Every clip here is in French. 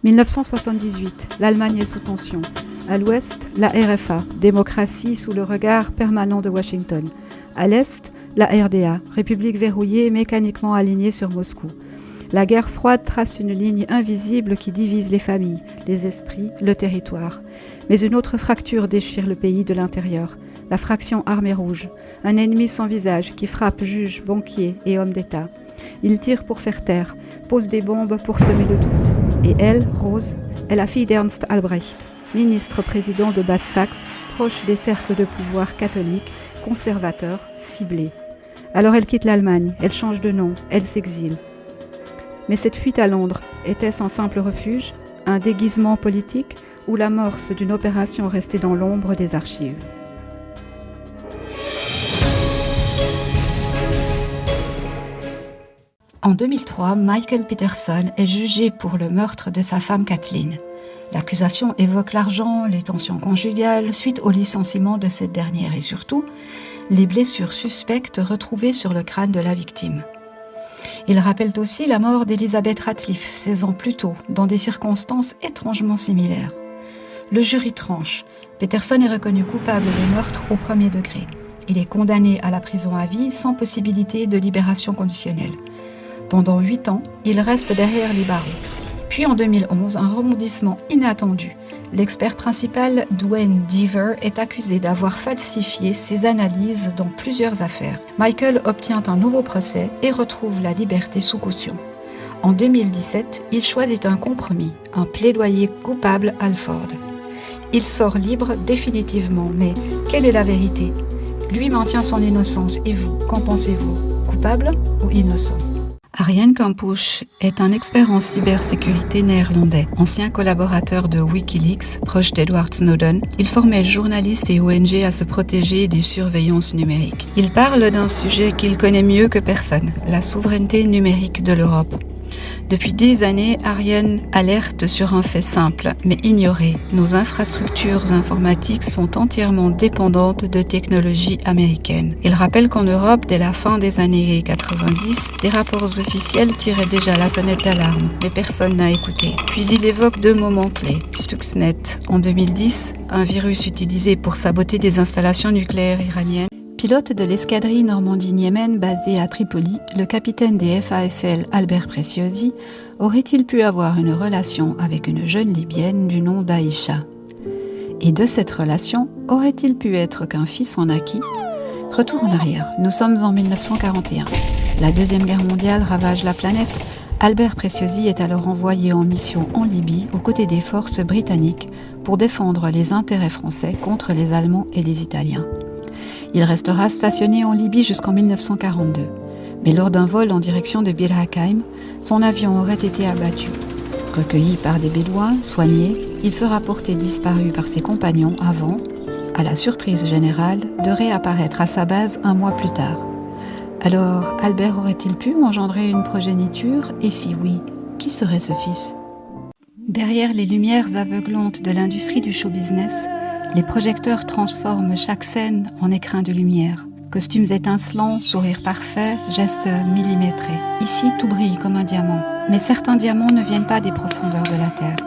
1978, l'Allemagne est sous tension. À l'ouest, la RFA, démocratie sous le regard permanent de Washington. À l'est, la RDA, république verrouillée mécaniquement alignée sur Moscou. La guerre froide trace une ligne invisible qui divise les familles, les esprits, le territoire. Mais une autre fracture déchire le pays de l'intérieur. La fraction Armée Rouge, un ennemi sans visage qui frappe juges, banquiers et hommes d'État. Il tire pour faire taire, pose des bombes pour semer le doute. Et elle, Rose, est la fille d'Ernst Albrecht, ministre-président de Basse-Saxe, proche des cercles de pouvoir catholiques, conservateurs, ciblés. Alors elle quitte l'Allemagne, elle change de nom, elle s'exile. Mais cette fuite à Londres, était-ce un simple refuge, un déguisement politique ou l'amorce d'une opération restée dans l'ombre des archives ? En 2003, Michael Peterson est jugé pour le meurtre de sa femme Kathleen. L'accusation évoque l'argent, les tensions conjugales suite au licenciement de cette dernière et surtout, les blessures suspectes retrouvées sur le crâne de la victime. Il rappelle aussi la mort d'Elizabeth Ratliff 16 ans plus tôt, dans des circonstances étrangement similaires. Le jury tranche. Peterson est reconnu coupable de meurtre au premier degré. Il est condamné à la prison à vie sans possibilité de libération conditionnelle. Pendant 8 ans, il reste derrière les barreaux. Puis en 2011, un rebondissement inattendu. L'expert principal Duane Deaver est accusé d'avoir falsifié ses analyses dans plusieurs affaires. Michael obtient un nouveau procès et retrouve la liberté sous caution. En 2017, il choisit un compromis, un plaidoyer coupable Alford. Il sort libre définitivement, mais quelle est la vérité ? Lui maintient son innocence et vous, qu'en pensez-vous ? Coupable ou innocent ? Arjen Kampusch est un expert en cybersécurité néerlandais, ancien collaborateur de Wikileaks, proche d'Edward Snowden. Il formait journalistes et ONG à se protéger des surveillances numériques. Il parle d'un sujet qu'il connaît mieux que personne, la souveraineté numérique de l'Europe. Depuis des années, Arjen alerte sur un fait simple, mais ignoré. Nos infrastructures informatiques sont entièrement dépendantes de technologies américaines. Il rappelle qu'en Europe, dès la fin des années 90, des rapports officiels tiraient déjà la sonnette d'alarme, mais personne n'a écouté. Puis il évoque 2 moments clés. Stuxnet, en 2010, un virus utilisé pour saboter des installations nucléaires iraniennes. Pilote de l'escadrille Normandie-Niemen basée à Tripoli, le capitaine des FAFL Albert Preciosi aurait-il pu avoir une relation avec une jeune Libyenne du nom d'Aïcha ? Et de cette relation, aurait-il pu être qu'un fils en acquis ? Retour en arrière, nous sommes en 1941. La Deuxième Guerre mondiale ravage la planète. Albert Preciosi est alors envoyé en mission en Libye aux côtés des forces britanniques pour défendre les intérêts français contre les Allemands et les Italiens. Il restera stationné en Libye jusqu'en 1942. Mais lors d'un vol en direction de Bir Hakeim, son avion aurait été abattu. Recueilli par des Bédouins, soigné, il sera porté disparu par ses compagnons avant, à la surprise générale, de réapparaître à sa base un mois plus tard. Alors, Albert aurait-il pu engendrer une progéniture ? Et si oui, qui serait ce fils ? Derrière les lumières aveuglantes de l'industrie du show-business, les projecteurs transforment chaque scène en écrin de lumière. Costumes étincelants, sourires parfaits, gestes millimétrés. Ici, tout brille comme un diamant. Mais certains diamants ne viennent pas des profondeurs de la Terre.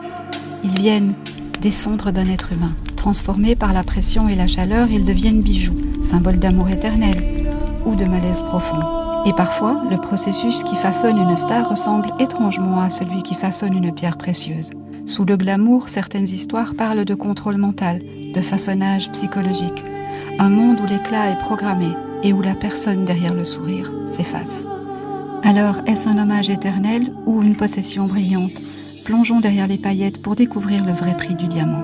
Ils viennent des cendres d'un être humain. Transformés par la pression et la chaleur, ils deviennent bijoux, symboles d'amour éternel ou de malaise profond. Et parfois, le processus qui façonne une star ressemble étrangement à celui qui façonne une pierre précieuse. Sous le glamour, certaines histoires parlent de contrôle mental, de façonnage psychologique. Un monde où l'éclat est programmé et où la personne derrière le sourire s'efface. Alors, est-ce un hommage éternel ou une possession brillante ? Plongeons derrière les paillettes pour découvrir le vrai prix du diamant.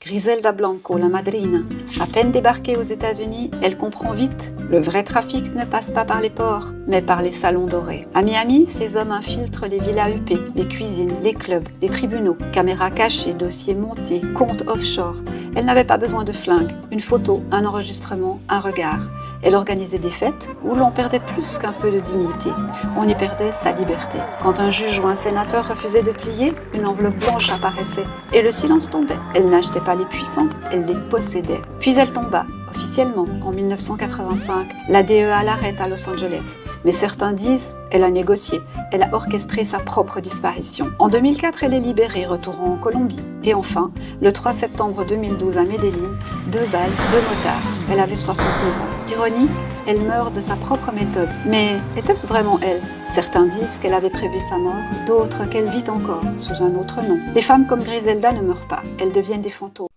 Griselda Blanco, la madrina, à peine débarquée aux États-Unis, elle comprend vite, le vrai trafic ne passe pas par les ports, mais par les salons dorés. À Miami, ces hommes infiltrent les villas huppées, les cuisines, les clubs, les tribunaux, caméras cachées, dossiers montés, comptes offshore. Elle n'avait pas besoin de flingues, une photo, un enregistrement, un regard. Elle organisait des fêtes où l'on perdait plus qu'un peu de dignité. On y perdait sa liberté. Quand un juge ou un sénateur refusait de plier, une enveloppe blanche apparaissait et le silence tombait. Elle n'achetait pas les puissants, elle les possédait. Puis elle tomba, officiellement, en 1985. La DEA l'arrête à Los Angeles. Mais certains disent qu'elle a négocié. Elle a orchestré sa propre disparition. En 2004, elle est libérée, retournant en Colombie. Et enfin, le 3 septembre 2012 à Medellín, 2 balles, 2 motards. Elle avait 69 ans. Ironie, elle meurt de sa propre méthode. Mais est-ce vraiment elle? Certains disent qu'elle avait prévu sa mort, d'autres qu'elle vit encore, sous un autre nom. Les femmes comme Griselda ne meurent pas, elles deviennent des fantômes.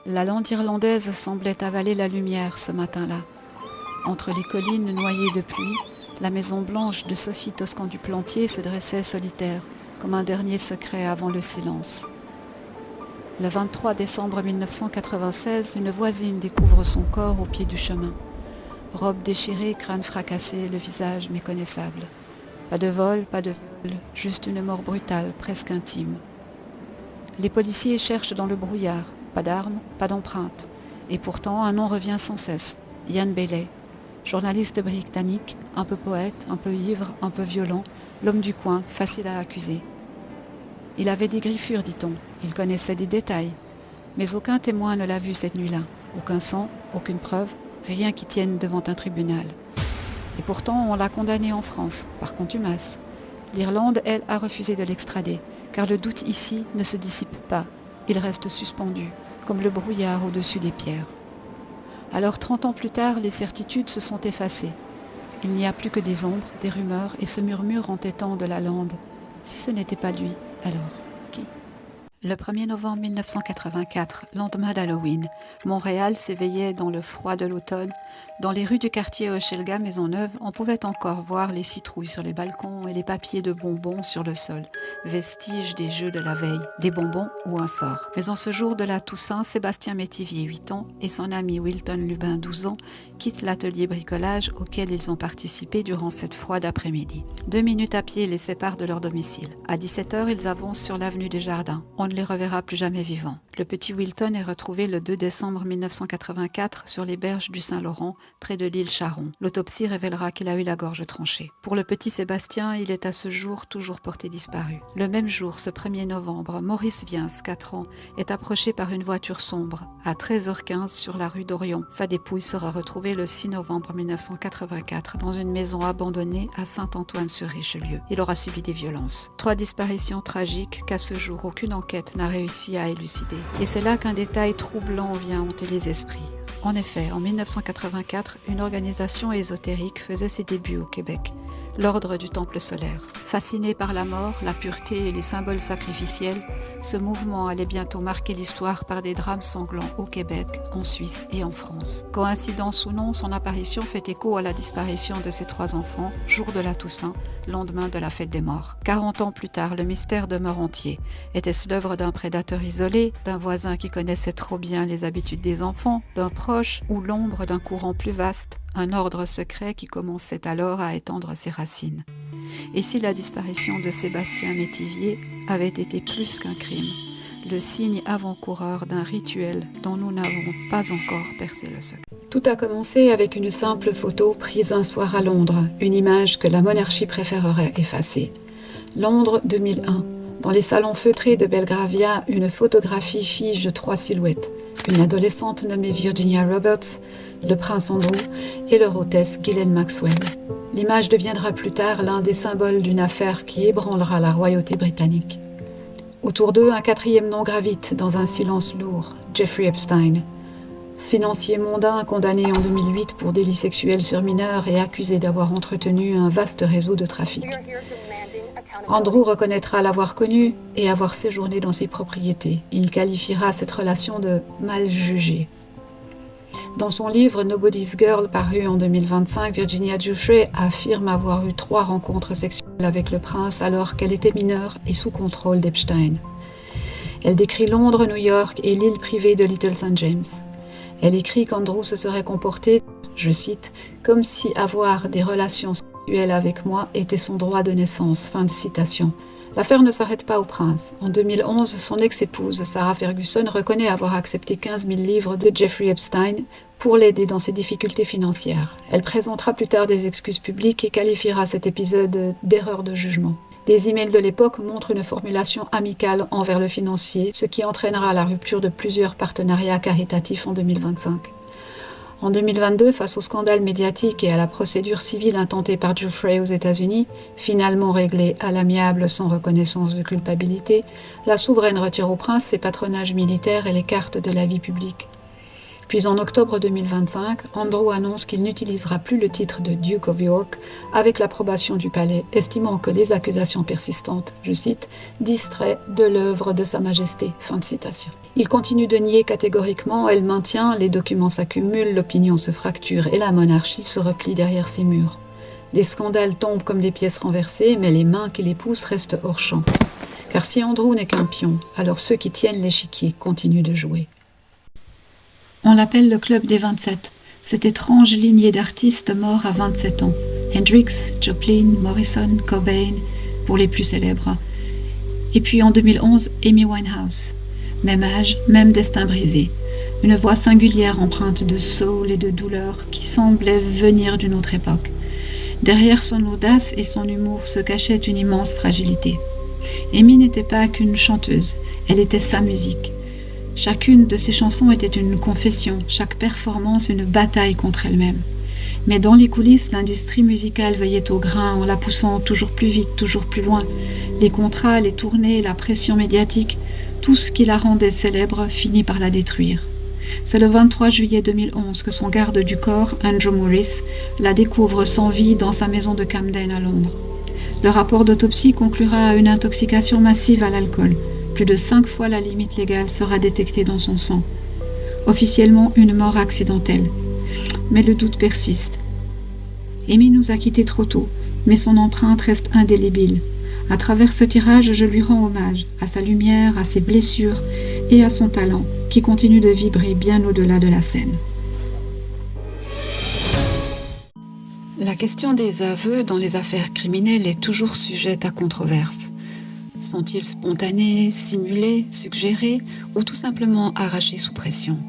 La lande irlandaise semblait avaler la lumière ce matin-là. Entre les collines noyées de pluie, la maison blanche de Sophie Toscan du Plantier se dressait solitaire, comme un dernier secret avant le silence. Le 23 décembre 1996, une voisine découvre son corps au pied du chemin. Robe déchirée, crâne fracassé, le visage méconnaissable. Pas de vol, pas de viol, juste une mort brutale, presque intime. Les policiers cherchent dans le brouillard. Pas d'armes, pas d'empreintes. Et pourtant, un nom revient sans cesse. Ian Bailey, journaliste britannique, un peu poète, un peu ivre, un peu violent, l'homme du coin, facile à accuser. Il avait des griffures, dit-on. Il connaissait des détails. Mais aucun témoin ne l'a vu cette nuit-là. Aucun sang, aucune preuve, rien qui tienne devant un tribunal. Et pourtant, on l'a condamné en France, par contumace. L'Irlande, elle, a refusé de l'extrader, car le doute ici ne se dissipe pas. Il reste suspendu, comme le brouillard au-dessus des pierres. Alors 30 ans plus tard, les certitudes se sont effacées. Il n'y a plus que des ombres, des rumeurs et ce murmure entêtant de la lande. Si ce n'était pas lui, alors qui? Le 1er novembre 1984, lendemain d'Halloween, Montréal s'éveillait dans le froid de l'automne. Dans les rues du quartier Hochelaga Maisonneuve, on pouvait encore voir les citrouilles sur les balcons et les papiers de bonbons sur le sol, vestiges des jeux de la veille, des bonbons ou un sort. Mais en ce jour de la Toussaint, Sébastien Métivier, 8 ans, et son ami Wilton Lubin, 12 ans, quittent l'atelier bricolage auquel ils ont participé durant cette froide après-midi. 2 minutes à pied les séparent de leur domicile. À 17h, ils avancent sur l'avenue des Jardins. On ne les reverra plus jamais vivants. Le petit Wilton est retrouvé le 2 décembre 1984 sur les berges du Saint-Laurent, près de l'île Charon. L'autopsie révélera qu'il a eu la gorge tranchée. Pour le petit Sébastien, il est à ce jour toujours porté disparu. Le même jour, ce 1er novembre, Maurice Viens, 4 ans, est approché par une voiture sombre à 13h15 sur la rue d'Orion. Sa dépouille sera retrouvée le 6 novembre 1984 dans une maison abandonnée à Saint-Antoine-sur-Richelieu. Il aura subi des violences. 3 disparitions tragiques qu'à ce jour aucune enquête n'a réussi à élucider. Et c'est là qu'un détail troublant vient hanter les esprits. En effet, en 1984, une organisation ésotérique faisait ses débuts au Québec, l'Ordre du Temple solaire. Fasciné par la mort, la pureté et les symboles sacrificiels, ce mouvement allait bientôt marquer l'histoire par des drames sanglants au Québec, en Suisse et en France. Coïncidence ou non, son apparition fait écho à la disparition de ses 3 enfants, jour de la Toussaint, lendemain de la fête des morts. 40 ans plus tard, le mystère demeure entier. Était-ce l'œuvre d'un prédateur isolé, d'un voisin qui connaissait trop bien les habitudes des enfants, d'un proche ou l'ombre d'un courant plus vaste, un ordre secret qui commençait alors à étendre ses racines? Et si la disparition de Sébastien Métivier avait été plus qu'un crime, le signe avant-coureur d'un rituel dont nous n'avons pas encore percé le secret? Tout a commencé avec une simple photo prise un soir à Londres, une image que la monarchie préférerait effacer. Londres 2001. Dans les salons feutrés de Belgravia, une photographie fige 3 silhouettes. Une adolescente nommée Virginia Roberts, le prince Andrew et leur hôtesse Ghislaine Maxwell. L'image deviendra plus tard l'un des symboles d'une affaire qui ébranlera la royauté britannique. Autour d'eux, un 4e nom gravite dans un silence lourd, Jeffrey Epstein. Financier mondain condamné en 2008 pour délits sexuels sur mineurs et accusé d'avoir entretenu un vaste réseau de trafic. Andrew reconnaîtra l'avoir connu et avoir séjourné dans ses propriétés. Il qualifiera cette relation de mal jugée. Dans son livre Nobody's Girl, paru en 2025, Virginia Giuffre affirme avoir eu 3 rencontres sexuelles avec le prince alors qu'elle était mineure et sous contrôle d'Epstein. Elle décrit Londres, New York et l'île privée de Little St. James. Elle écrit qu'Andrew se serait comporté, je cite, « comme si avoir des relations sexuelles avec moi était son droit de naissance ». Fin de citation. L'affaire ne s'arrête pas au prince. En 2011, son ex-épouse, Sarah Ferguson, reconnaît avoir accepté 15 000 livres de Jeffrey Epstein pour l'aider dans ses difficultés financières. Elle présentera plus tard des excuses publiques et qualifiera cet épisode d'erreur de jugement. Des emails de l'époque montrent une formulation amicale envers le financier, ce qui entraînera la rupture de plusieurs partenariats caritatifs en 2025. En 2022, face au scandale médiatique et à la procédure civile intentée par Giuffre aux États-Unis, finalement réglée à l'amiable sans reconnaissance de culpabilité, la souveraine retire au prince ses patronages militaires et les cartes de la vie publique. Puis en octobre 2025, Andrew annonce qu'il n'utilisera plus le titre de Duke of York avec l'approbation du palais, estimant que les accusations persistantes, je cite, distraient de l'œuvre de Sa Majesté. Fin de citation. Il continue de nier catégoriquement, elle maintient, les documents s'accumulent, l'opinion se fracture et la monarchie se replie derrière ses murs. Les scandales tombent comme des pièces renversées, mais les mains qui les poussent restent hors champ. Car si Andrew n'est qu'un pion, alors ceux qui tiennent l'échiquier continuent de jouer. On l'appelle le Club des 27, cette étrange lignée d'artistes morts à 27 ans. Hendrix, Joplin, Morrison, Cobain, pour les plus célèbres. Et puis en 2011, Amy Winehouse. Même âge, même destin brisé. Une voix singulière empreinte de soul et de douleur qui semblait venir d'une autre époque. Derrière son audace et son humour se cachait une immense fragilité. Amy n'était pas qu'une chanteuse, elle était sa musique. Chacune de ses chansons était une confession, chaque performance une bataille contre elle-même. Mais dans les coulisses, l'industrie musicale veillait au grain en la poussant toujours plus vite, toujours plus loin. Les contrats, les tournées, la pression médiatique, tout ce qui la rendait célèbre finit par la détruire. C'est le 23 juillet 2011 que son garde du corps, Andrew Morris, la découvre sans vie dans sa maison de Camden à Londres. Le rapport d'autopsie conclura à une intoxication massive à l'alcool. Plus de 5 fois la limite légale sera détectée dans son sang. Officiellement, une mort accidentelle. Mais le doute persiste. Amy nous a quittés trop tôt, mais son empreinte reste indélébile. À travers ce tirage, je lui rends hommage, à sa lumière, à ses blessures et à son talent, qui continue de vibrer bien au-delà de la scène. La question des aveux dans les affaires criminelles est toujours sujette à controverse. Sont-ils spontanés, simulés, suggérés ou tout simplement arrachés sous pression ?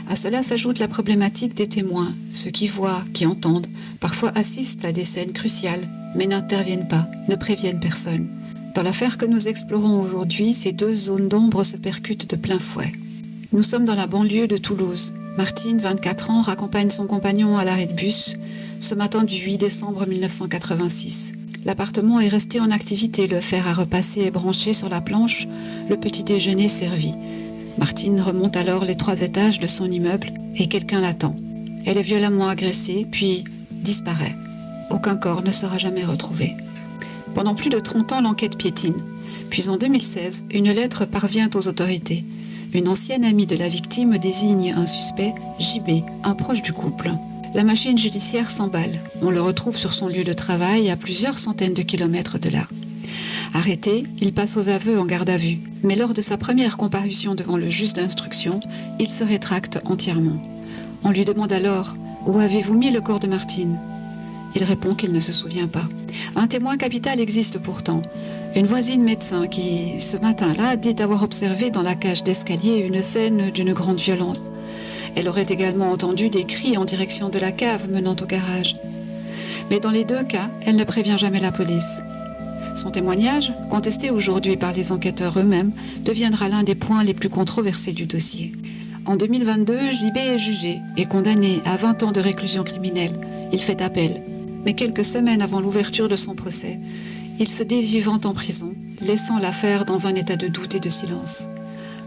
À cela s'ajoute la problématique des témoins, ceux qui voient, qui entendent, parfois assistent à des scènes cruciales, mais n'interviennent pas, ne préviennent personne. Dans l'affaire que nous explorons aujourd'hui, ces deux zones d'ombre se percutent de plein fouet. Nous sommes dans la banlieue de Toulouse. Martine, 24 ans, raccompagne son compagnon à l'arrêt de bus ce matin du 8 décembre 1986. L'appartement est resté en activité, le fer à repasser est branché sur la planche, le petit déjeuner servi. Martine remonte alors les 3 étages de son immeuble et quelqu'un l'attend. Elle est violemment agressée, puis disparaît. Aucun corps ne sera jamais retrouvé. Pendant plus de 30 ans, l'enquête piétine. Puis en 2016, une lettre parvient aux autorités. Une ancienne amie de la victime désigne un suspect, JB, un proche du couple. La machine judiciaire s'emballe. On le retrouve sur son lieu de travail à plusieurs centaines de kilomètres de là. Arrêté, il passe aux aveux en garde à vue. Mais lors de sa première comparution devant le juge d'instruction, il se rétracte entièrement. On lui demande alors « Où avez-vous mis le corps de Martine ?» Il répond qu'il ne se souvient pas. Un témoin capital existe pourtant. Une voisine médecin qui, ce matin-là, dit avoir observé dans la cage d'escalier une scène d'une grande violence. Elle aurait également entendu des cris en direction de la cave menant au garage. Mais dans les 2 cas, elle ne prévient jamais la police. Son témoignage, contesté aujourd'hui par les enquêteurs eux-mêmes, deviendra l'un des points les plus controversés du dossier. En 2022, JB est jugé et condamné à 20 ans de réclusion criminelle. Il fait appel. Mais quelques semaines avant l'ouverture de son procès, il se dévivant en prison, laissant l'affaire dans un état de doute et de silence.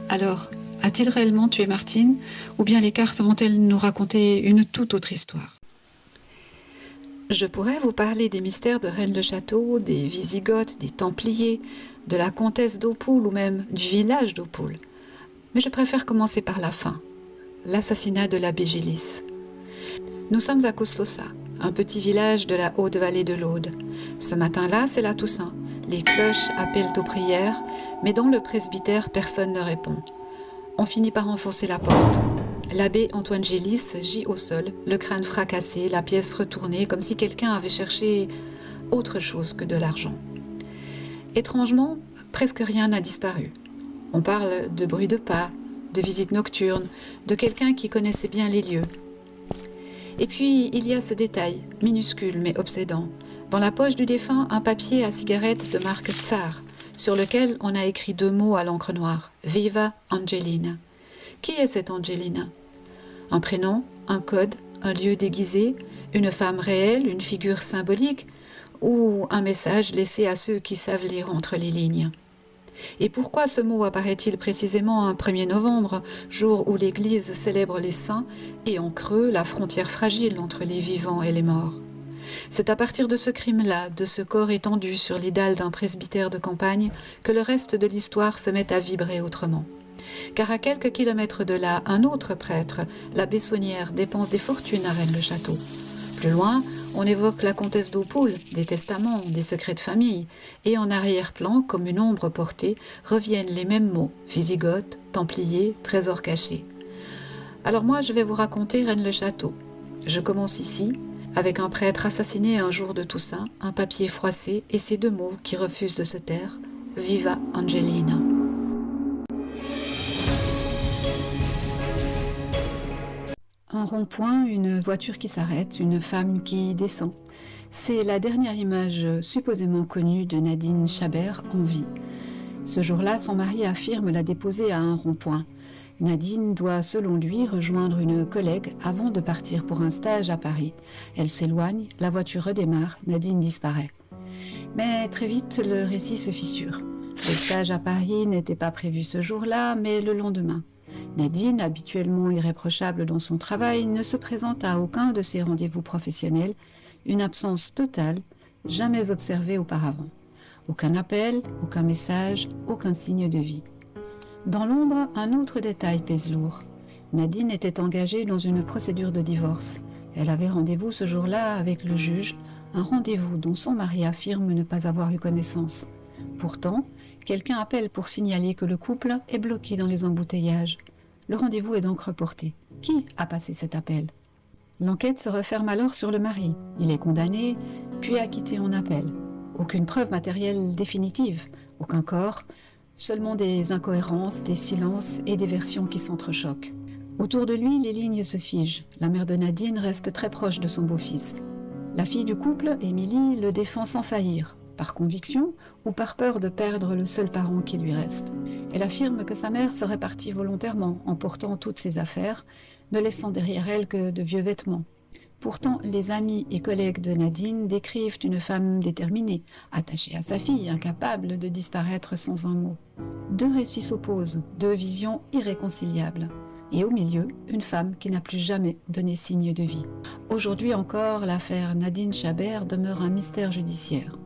Alors, a-t-il réellement tué Martine, ou bien les cartes vont-elles nous raconter une toute autre histoire ? Je pourrais vous parler des mystères de Rennes-le-Château, des Wisigoths, des Templiers, de la comtesse d'Oppoul ou même du village d'Oppoul. Mais je préfère commencer par la fin, l'assassinat de l'abbé Gélis. Nous sommes à Costossa, un petit village de la haute vallée de l'Aude. Ce matin-là, c'est la Toussaint. Les cloches appellent aux prières, mais dans le presbytère, personne ne répond. On finit par enfoncer la porte. L'abbé Antoine Gélis gît au sol, le crâne fracassé, la pièce retournée, comme si quelqu'un avait cherché autre chose que de l'argent. Étrangement, presque rien n'a disparu. On parle de bruit de pas, de visites nocturnes, de quelqu'un qui connaissait bien les lieux. Et puis, il y a ce détail, minuscule mais obsédant. Dans la poche du défunt, un papier à cigarette de marque Tsar, sur lequel on a écrit 2 mots à l'encre noire, « Viva Angelina ». Qui est cette Angelina? Un prénom, un code, un lieu déguisé, une femme réelle, une figure symbolique, ou un message laissé à ceux qui savent lire entre les lignes? Et pourquoi ce mot apparaît-il précisément un 1er novembre, jour où l'Église célèbre les saints, et en creux la frontière fragile entre les vivants et les morts? C'est à partir de ce crime-là, de ce corps étendu sur les dalles d'un presbytère de campagne, que le reste de l'histoire se met à vibrer autrement. Car à quelques kilomètres de là, un autre prêtre, l'abbé Saunière, dépense des fortunes à Rennes-le-Château. Plus loin, on évoque la comtesse d'Aupoul, des testaments, des secrets de famille, et en arrière-plan, comme une ombre portée, reviennent les mêmes mots, Visigoth, Templiers, trésors cachés. Alors moi, je vais vous raconter Rennes-le-Château. Je commence ici, avec un prêtre assassiné un jour de Toussaint, un papier froissé et ces 2 mots qui refusent de se taire, Viva Angelina. Un rond-point, une voiture qui s'arrête, une femme qui descend. C'est la dernière image supposément connue de Nadine Chabert en vie. Ce jour-là, son mari affirme la déposer à un rond-point. Nadine doit, selon lui, rejoindre une collègue avant de partir pour un stage à Paris. Elle s'éloigne, la voiture redémarre, Nadine disparaît. Mais très vite, le récit se fissure. Le stage à Paris n'était pas prévu ce jour-là, mais le lendemain. Nadine, habituellement irréprochable dans son travail, ne se présente à aucun de ses rendez-vous professionnels, une absence totale, jamais observée auparavant. Aucun appel, aucun message, aucun signe de vie. Dans l'ombre, un autre détail pèse lourd. Nadine était engagée dans une procédure de divorce. Elle avait rendez-vous ce jour-là avec le juge, un rendez-vous dont son mari affirme ne pas avoir eu connaissance. Pourtant, quelqu'un appelle pour signaler que le couple est bloqué dans les embouteillages. Le rendez-vous est donc reporté. Qui a passé cet appel? L'enquête se referme alors sur le mari. Il est condamné, puis acquitté en appel. Aucune preuve matérielle définitive, aucun corps, seulement des incohérences, des silences et des versions qui s'entrechoquent. Autour de lui, les lignes se figent. La mère de Nadine reste très proche de son beau-fils. La fille du couple, Émilie, le défend sans faillir, par conviction ou par peur de perdre le seul parent qui lui reste. Elle affirme que sa mère serait partie volontairement, emportant toutes ses affaires, ne laissant derrière elle que de vieux vêtements. Pourtant, les amis et collègues de Nadine décrivent une femme déterminée, attachée à sa fille, incapable de disparaître sans un mot. 2 récits s'opposent, 2 visions irréconciliables. Et au milieu, une femme qui n'a plus jamais donné signe de vie. Aujourd'hui encore, l'affaire Nadine Chabert demeure un mystère judiciaire.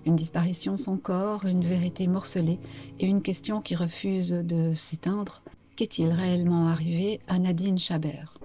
Une disparition sans corps, une vérité morcelée et une question qui refuse de s'éteindre. Qu'est-il réellement arrivé à Nadine Chabert ?